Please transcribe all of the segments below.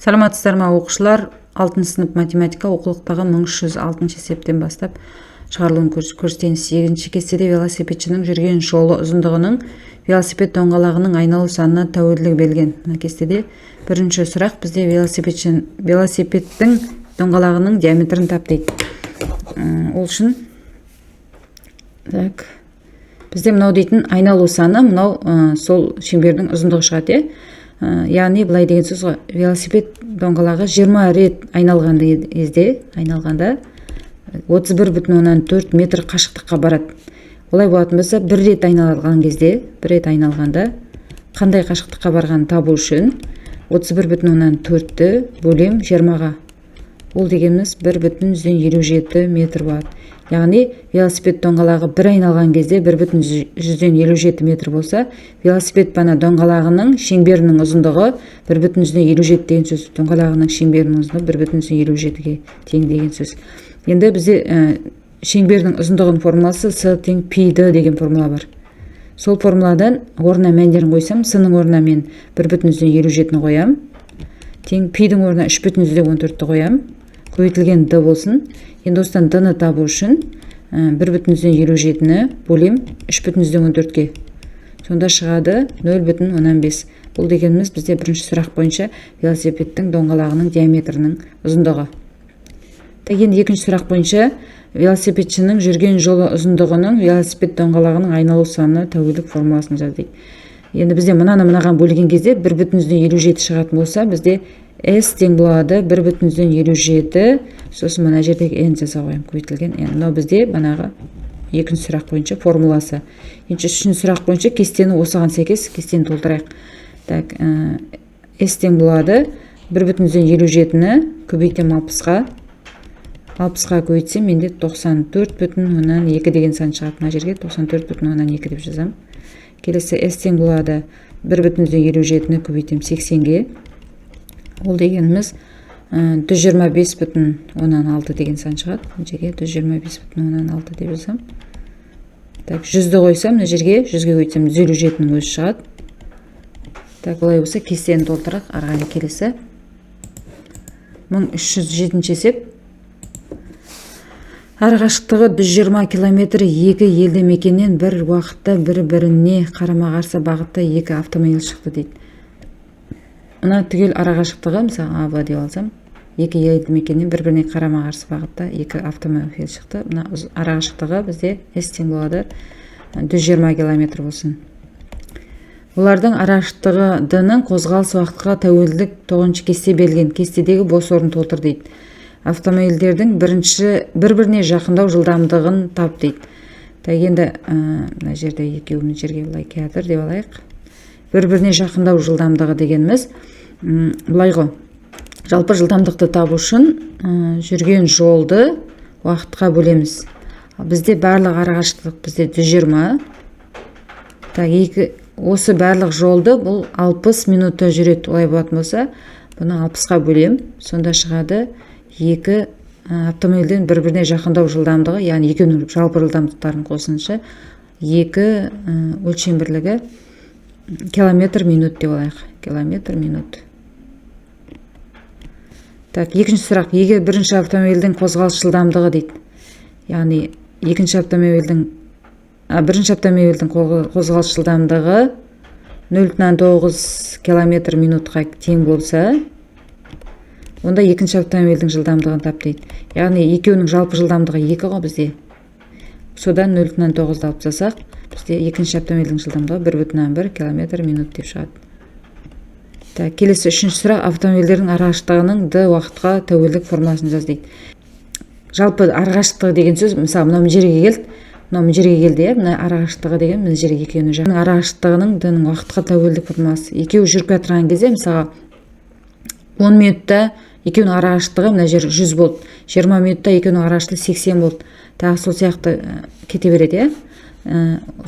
Саламатсыздар ма оқушылар? 6 сынып математика оқулықтағы 1306 есептен бастап шығарылуын көрсетеміз. 8-ші кестеде велосипедшінің жүрген жолы ұзындығының велосипед доңғалағының айналу санына тәуелділігі берілген. Мына кестеде бірінші сұрақ бізде велосипедтің доңғалағының диаметрін тап дейді. Ол үшін бізде мынау дейтін айналу саны, мынау сол шеңбердің ұзындығы шығады. Яғни былай деген сөз ғой, велосипед доңғалағы 20 рет айналғанда 31,4 метр қашықтыққа барады. Олай болатын болса, бір рет айналғанда қандай қашықтыққа барғанын табу үшін 31,4-ті бөлем 20-ға. Ол дегеніміз 1,57 метр болады. Яғни велосипед доңғалағы бір айналған кезде 1,57 метр болса, велосипед бана доңғалағының шеңберінің ұзындығы 1,57 деген сөз. Доңғалағының шеңберінің ұзындығы 1,57-ге тең деген сөз. Енді бізде шеңбердің ұзындығын формуласы с тең пи-ді деген формула бар. Сол формуладан орнына мәндерін қойсам, с-ның орнына мен 1,57-ні қоям, тең пи-дің орнына 3,14-ті қоям, көбейтілген д болсын. Енді осыдан д-ны табу үшін 1,57-ні бөлем 3,14-ге. Сонда шығады 0,15. Бұл дегеніміз бізде бірінші сұрақ бойынша велосипедтің доңғалағының диаметрінің ұзындығы. Енді екінші сұрақ бойынша велосипедшінің жүрген жолы ұзындығының велосипед доңғалағының айналу санына тәуелділік формуласын жаз дейді. Енді бізде мынаған бөлген кезде 1,57 шығатын болса, бізде S тең болады 1,57, сосын мына жердегі n жаза қоям, көбейтілген n. Мынау бізде банағы екінші сұрақ бойынша формуласы. Үшінші сұрақ бойынша кестені осыған сәйкес кестені толтырайық. S тең болады 1,57-ні көбейтем 60-ға. 60-ға көбейтсем, менде 94,2 деген сан шығады. Мына жерге 94,2 деп жазам. Келесі S тең болады 1,57-ні көбейтем 80-ге. Ол дегеніміз 125,6 деген сан шығады. Мына жерге 125,6 деп жазам. 100-ді қойсам, мына жерге 100-ге көйтсем 157-нің өзі шығады. Олай болса, кестені толтырайық. Арғали келесі 1307 есеп. Арақашықтығы 120 километр екі елді мекеннен бір уақытта бір-біріне қарама-қарсы бағытта екі автомобиль шықты дейді. Мына түгел арақашықтығы, мысалы АВ деп алсам, екі елді мекеннен бір-біріне қарама-қарсы бағытта екі автомобиль шықты. Мына арақашықтығы бізде S тең болады 120 километр болсын. Олардың арақашықтығы D-ның қозғалыс уақытқа тәуелділік 9-шы кесте берілген. Кестедегі бос орын толтыр дейді. Автомобильдердің бір-біріне жақындау жылдамдығын тап дейді. Енді мына жерде екеуінің жерге былай кәдір деп алайық. Бір-біріне жақындау жылдамдығы дегеніміз былай ғой. Жалпы жылдамдықты табу үшін жүрген жолды уақытқа бөлеміз. Бізде барлық арақашықтық бізде 120. Осы барлық жолды бұл 60 минутта жүреді. Олай болатын болса, бұны 60-ға бөлем. Сонда шығады екі автомобильден бір-біріне жақындау жылдамдығы, яғни екеуінің жалпы жылдамдықтарын қосынша екі өлшем бірлігі километр минут деп алайық. Километр минут. Екінші сұрақ, егер бірінші автомобильдің қозғалыс жылдамдығы дейді. Яғни бірінші автомобильдің қозғалыс жылдамдығы 0,9 километр минутқа тең болса, онда екінші автомобильдің жылдамдығын тап дейді. Яғни екеуінің жалпы жылдамдығы 2 ғой бізде. Содан 0,9-ді алып жасақ, бізде екінші автомобильдің жылдамдығы 1,1 километр минут деп шығады. Келесі үшінші сұрақ, автомобильдердің арақашықтығының D уақытқа тәуелділік формуласын жаз дейді. Жалпы арақашықтығы деген сөз, мысалы, мына жерге келді, мына арақашықтығы деген мына жерге екеуінің жақын. Арақашықтығының D-ның уақытқа тәуелділік формуласы. Екеуі жүріп жатырған кезде, мысалы, 10 минутта екеуінің арақашықтығы мына жер 100 болды. 20 минутта екеуінің арақашықтығы 80 болды. Тағы сол сияқты кете береді.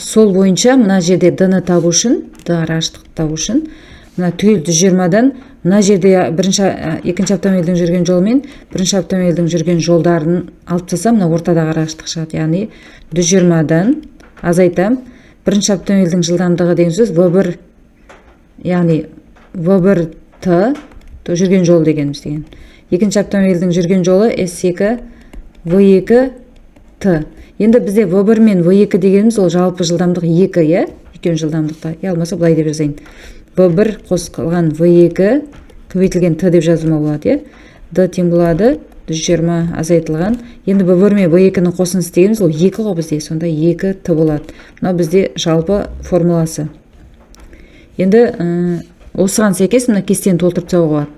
Сол бойынша мына жерде D-ны табу үшін, D арақашықтықты табу үшін, мына түгел 120-дан мына жерде екінші автомобильдің жүрген жолы мен бірінші автомобильдің жүрген жолдарын алып тастасам, мына ортадағы арақашықтық шығады. Яғни 120-дан азайтам. Бірінші автомобильдің жылдамдығы деген сөз V1, яғни V1T жүрген жол дегеніміз деген. Екінші автомобильдің жүрген жолы S2, V2, T. Енді бізде V1 мен V2 дегеніміз ол жалпы жылдамдық 2, иә? Екеуін жылдамдықта. Я болмаса былай деп жазайын. V1 қосылған V2 көбейтілген T деп жазуыма болады, иә? D тең болады 120 азайтылған. Енді V1 мен V2-ның қосындысы дегеніміз ол 2 ғой бізде. Сонда 2T болады. Мынау бізде жалпы формуласы. Енді осыған сәйкес мына кестені толтырып тастауға болады.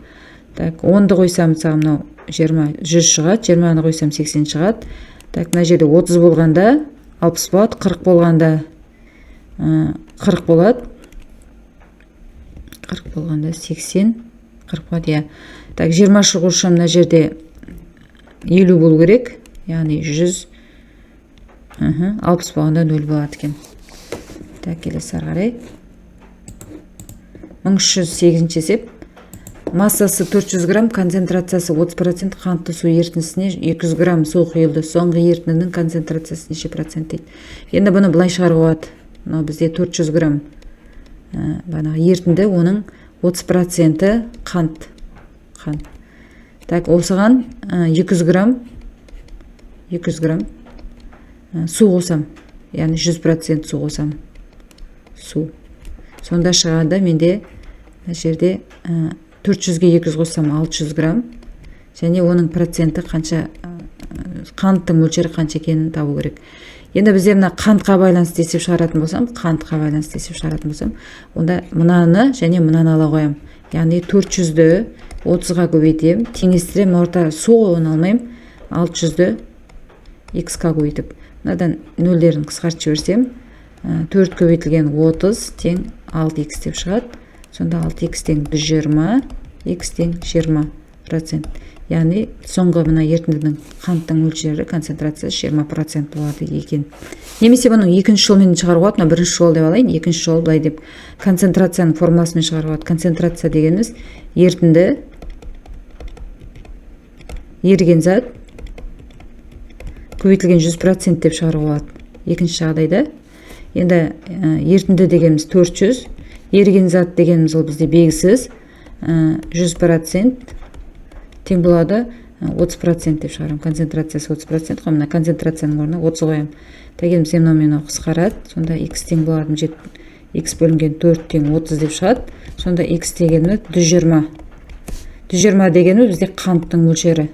Так, 10-ды қойсам, мысалы, мынау 100 шығады, 20-ны қойсам 80 шығады. Так, мына жерде 30 болғанда 60 болады, 40 болғанда 40 болады. 40 болғанда 80, 40 болады, иә. Так, 20 шығу үшін мына жерде 50 болу керек, яғни 100, 60 болғанда 0 болады екен. Так, келесі ары қарай. 1308 есеп. Массасы 400 грамм, концентрациясы 30%, қантты су ерітіндісіне 200 грамм су құйылды. Соңғы ерітіндінің концентрациясы неше процент дейді. Енді бұны былай шығаруға болады. Мынау бізде 400 грамм бағанағы ерітінді, оның 30% қант. Так, осыған 200 грамм су қосам. Яғни 100% су қосам. Су. Сонда шығады менде жерде 400-ге 200 қоссам 600 грамм. Және оның проценті қанша, қанттың мөлшері қанша екенін табу керек. Енді бізде мына қантқа байланысты есеп шығаратын болсам, онда мынаны және мынаны ала қоям. Яғни 400-ді 30-ға көбейтем, теңестірем, орта су оны алмайым, 600-ді x-қа көбейтіп. Мынадан нөлдерін қысқартып жіберсем, 4 көбейтілген 30 тең 6x деп шығады. Сонда 6x тең 120, x тең 20%. Яғни соңғы мына ерітіндінің қанттың мөлшері концентрациясы 20% болады екен. Немесе бұның екінші жолмен шығаруға болады, бірінші жол деп алайын, екінші жол былай деп концентрацияның формуласымен шығаруға болады. Концентрация дегеніміз ерітінді, еріген зат көбейтілген 100% деп шығаруға болады. Екінші жағдайда енді ерітінді дегеніміз 400, еріген зат дегеніміз ол бізде белгісіз, 100% тең болады 30% деп шығарам. Концентрациясы 30%, қомына концентрацияның орнына 30 қоям. Тәгеліміз мынау қысқарады. Сонда x тең болады, x бөлінген 4 тең 30 деп шығады. Сонда x дегеніміз 120. 120 дегеніміз бізде қанттың мөлшері.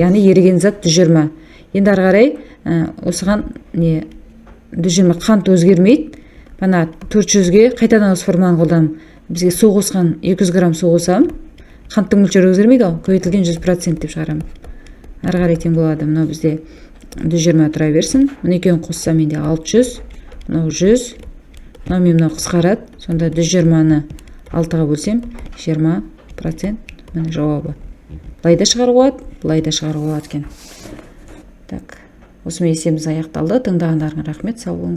Яғни еріген зат 120. Енді ары қарай осыған 120 қант өзгермейді. Бана 400-ге қайтадан осы формуланы қолданам. Бізге су қосқан 200 грамм су қосам, қанттың мөлшері өзгермейді ғой, көбейтілген 100% деп шығарам. Ары қарай тең болады. Мынау бізде 120 тұра берсін. Мына екеуін қоссам менде 600, мынау 100. Мынау қысқарады. Сонда 120-ны 6-ға бөлсем 20%. Міне жауабы. Былай да шығаруға болады екен. Так, осымен есебіміз аяқталды. Тыңдағандарыңа рахмет, сау болыңыз.